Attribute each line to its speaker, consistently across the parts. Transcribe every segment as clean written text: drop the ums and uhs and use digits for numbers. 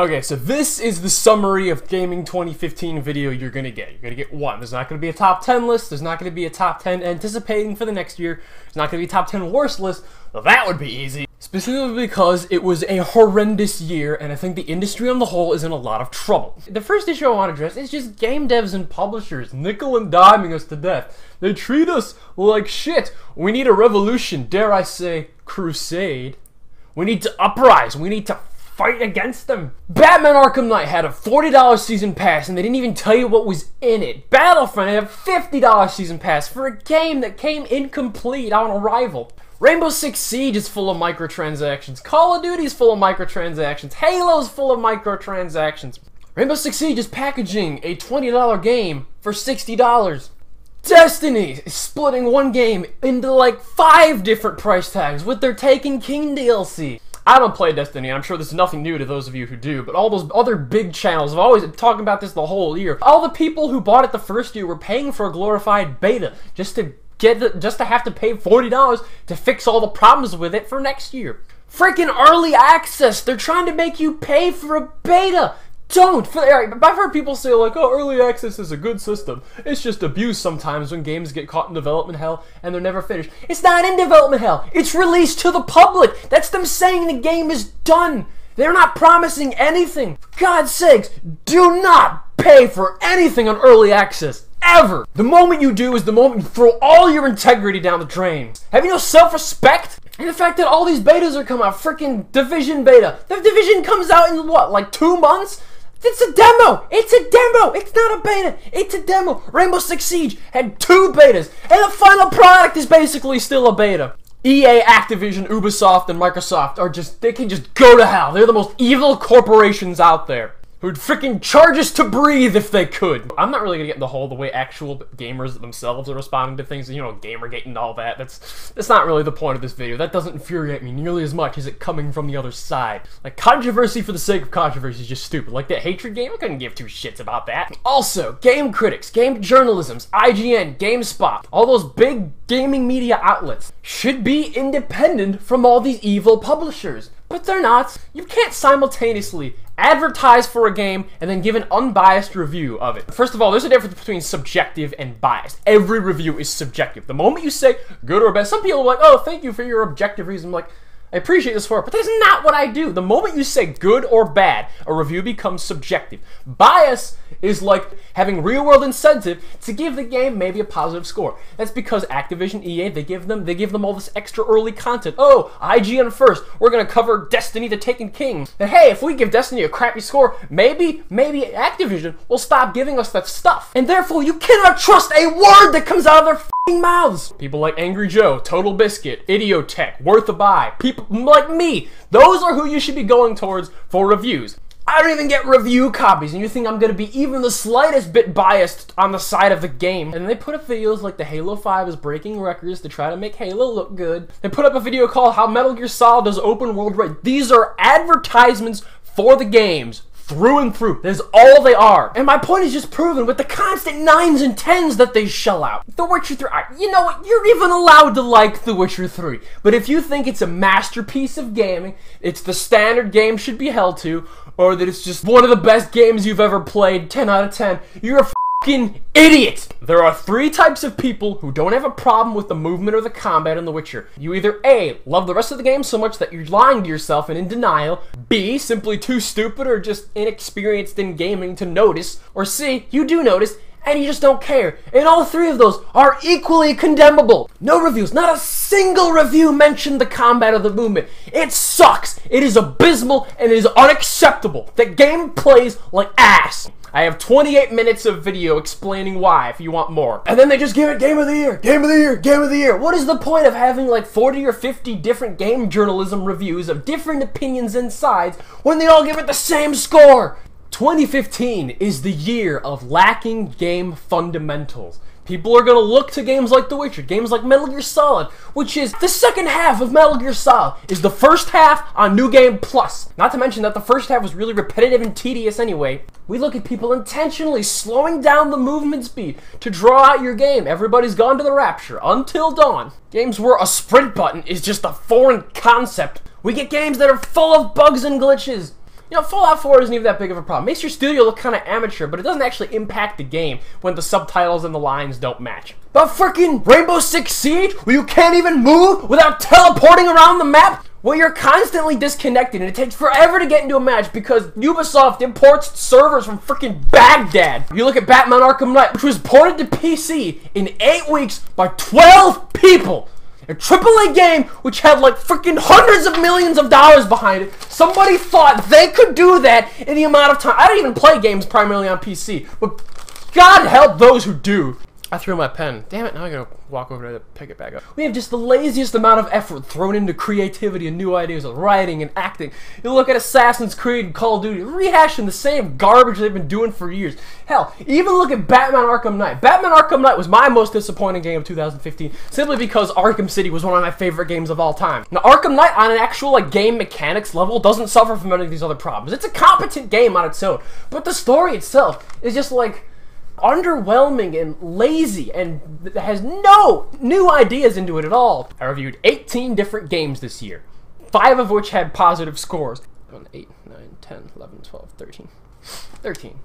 Speaker 1: Okay, so this is the summary of Gaming 2015 video you're gonna get. You're gonna get one. There's not gonna be a top 10 list. There's not gonna be a top 10 anticipating for the next year. There's not gonna be a top 10 worst list. Well, that would be easy. Specifically because it was a horrendous year, and I think the industry on the whole is in a lot of trouble. The first issue I want to address is just game devs and publishers nickel and diming us to death. They treat us like shit. We need a revolution, dare I say, crusade. We need to uprise. We need to fight against them. Batman Arkham Knight had a $40 season pass and they didn't even tell you what was in it. Battlefront had a $50 season pass for a game that came incomplete on arrival. Rainbow Six Siege is full of microtransactions. Call of Duty is full of microtransactions. Halo's full of microtransactions. Rainbow Six Siege is packaging a $20 game for $60. Destiny is splitting one game into like 5 different price tags with their Taken King DLC. I don't play Destiny, and I'm sure this is nothing new to those of you who do, but all those other big channels have always been talking about this the whole year. All the people who bought it the first year were paying for a glorified beta just to have to pay $40 to fix all the problems with it for next year. Freaking early access! They're trying to make you pay for a beta! Don't! I've heard people say like, oh, early access is a good system. It's just abused sometimes when games get caught in development hell and they're never finished. It's not in development hell! It's released to the public! That's them saying the game is done! They're not promising anything! For God's sakes, do not pay for anything on early access! Ever! The moment you do is the moment you throw all your integrity down the drain. Have you no self-respect? And the fact that all these betas are coming out, freaking Division beta. The Division comes out in what, like 2 months? It's a demo! It's a demo! It's not a beta! It's a demo! Rainbow Six Siege had 2 betas, and the final product is basically still a beta. EA, Activision, Ubisoft, and Microsoft are they can just go to hell. They're the most evil corporations out there, who'd freaking charge us to breathe if they could. I'm not really gonna get into the way actual gamers themselves are responding to things, you know, Gamergate and all that. That's not really the point of this video. That doesn't infuriate me nearly as much as it coming from the other side. Like, controversy for the sake of controversy is just stupid. Like that hatred game, I couldn't give 2 shits about that. Also, game critics, game journalisms, IGN, GameSpot, all those big gaming media outlets should be independent from all these evil publishers. But they're not. You can't simultaneously advertise for a game and then give an unbiased review of it. First of all, there's a difference between subjective and biased. Every review is subjective. The moment you say good or bad, some people are like, oh, thank you for your objective reason. I'm like, I appreciate this for it, but that's not what I do. The moment you say good or bad, a review becomes subjective. Bias is like having real-world incentive to give the game maybe a positive score. That's because Activision, EA, they give them all this extra early content. Oh, IGN first, we're gonna cover Destiny the Taken King. And hey, if we give Destiny a crappy score, maybe Activision will stop giving us that stuff. And therefore, you cannot trust a word that comes out of their f***ing mouths. People like Angry Joe, Total Biscuit, Idiotech, Worth a Buy, people like me, those are who you should be going towards for reviews. I don't even get review copies, and you think I'm gonna be even the slightest bit biased on the side of the game. And they put up videos like the Halo 5 is breaking records to try to make Halo look good. They put up a video called How Metal Gear Solid Does Open World Right. These are advertisements for the games. Through and through. That's all they are. And my point is just proven with the constant 9s and 10s that they shell out. The Witcher 3, you know what? You're even allowed to like The Witcher 3. But if you think it's a masterpiece of gaming, it's the standard game should be held to, or that it's just one of the best games you've ever played, 10 out of 10, you're a f***ing idiot! There are 3 types of people who don't have a problem with the movement or the combat in The Witcher. You either A, love the rest of the game so much that you're lying to yourself and in denial, B, simply too stupid or just inexperienced in gaming to notice, or C, you do notice and you just don't care. And all 3 of those are equally condemnable. No reviews, not a single review mentioned the combat or the movement. It sucks, it is abysmal, and it is unacceptable. The game plays like ass. I have 28 minutes of video explaining why, if you want more. And then they just give it Game of the Year, Game of the Year, Game of the Year. What is the point of having like 40 or 50 different game journalism reviews of different opinions and sides when they all give it the same score? 2015 is the year of lacking game fundamentals. People are going to look to games like The Witcher, games like Metal Gear Solid, which is the second half of Metal Gear Solid, is the first half on New Game Plus. Not to mention that the first half was really repetitive and tedious anyway. We look at people intentionally slowing down the movement speed to draw out your game. Everybody's gone to the rapture. Until Dawn. Games where a sprint button is just a foreign concept. We get games that are full of bugs and glitches. You know, Fallout 4 isn't even that big of a problem. It makes your studio look kind of amateur, but it doesn't actually impact the game when the subtitles and the lines don't match. But freaking Rainbow Six Siege, where you can't even move without teleporting around the map? Well, you're constantly disconnected, and it takes forever to get into a match because Ubisoft imports servers from freaking Baghdad. You look at Batman Arkham Knight, which was ported to PC in 8 weeks by 12 people. A AAA game which had like freaking hundreds of millions of dollars behind it. Somebody thought they could do that in the amount of time. I don't even play games primarily on PC, but God help those who do. I threw my pen. Damn it, now I gotta walk over there to pick it back up. We have just the laziest amount of effort thrown into creativity and new ideas of writing and acting. You look at Assassin's Creed and Call of Duty, rehashing the same garbage they've been doing for years. Hell, even look at Batman Arkham Knight. Batman Arkham Knight was my most disappointing game of 2015, simply because Arkham City was one of my favorite games of all time. Now, Arkham Knight, on an actual like game mechanics level, doesn't suffer from any of these other problems. It's a competent game on its own, but the story itself is just like underwhelming and lazy and has no new ideas into it at all. I reviewed 18 different games this year, 5 of which had positive scores. 8, 9, 10, 11, 12, 13. 13.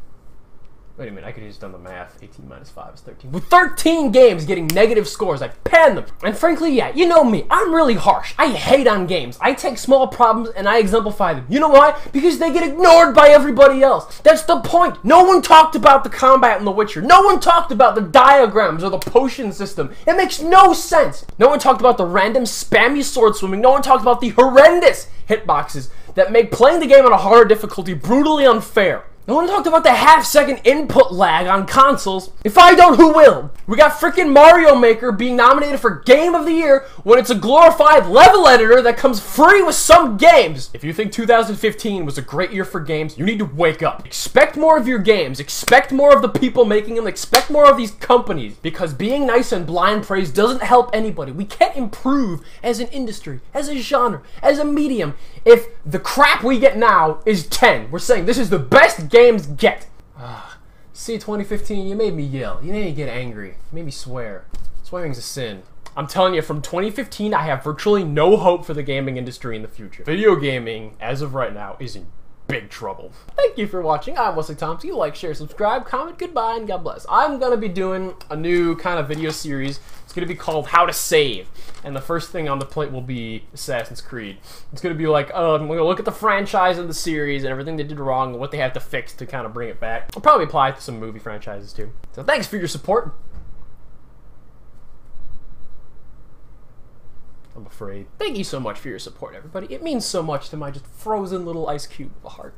Speaker 1: Wait a minute, I could have just done the math. 18 minus 5 is 13. With 13 games getting negative scores, I panned them. And frankly, yeah, you know me. I'm really harsh. I hate on games. I take small problems and I exemplify them. You know why? Because they get ignored by everybody else. That's the point. No one talked about the combat in The Witcher. No one talked about the diagrams or the potion system. It makes no sense. No one talked about the random spammy sword swimming. No one talked about the horrendous hitboxes that make playing the game on a harder difficulty brutally unfair. No one talked about the half-second input lag on consoles. If I don't, who will? We got freaking Mario Maker being nominated for Game of the Year when it's a glorified level editor that comes free with some games. If you think 2015 was a great year for games, you need to wake up. Expect more of your games. Expect more of the people making them. Expect more of these companies. Because being nice and blind praise doesn't help anybody. We can't improve as an industry, as a genre, as a medium if the crap we get now is 10. We're saying this is the best games get. See, 2015, you made me yell. You made me get angry. You made me swear. Swearing's a sin. I'm telling you, from 2015, I have virtually no hope for the gaming industry in the future. Video gaming, as of right now, is in big trouble. Thank you for watching. I'm Wesley Tomsky. Like, share, subscribe, comment, goodbye, and God bless. I'm gonna be doing a new kind of video series. It's gonna be called How to Save. And the first thing on the plate will be Assassin's Creed. It's gonna be like, I'm gonna look at the franchise of the series and everything they did wrong and what they have to fix to kind of bring it back. I'll probably apply it to some movie franchises too. So thanks for your support. I'm afraid. Thank you so much for your support, everybody. It means so much to my just frozen little ice cube of a heart.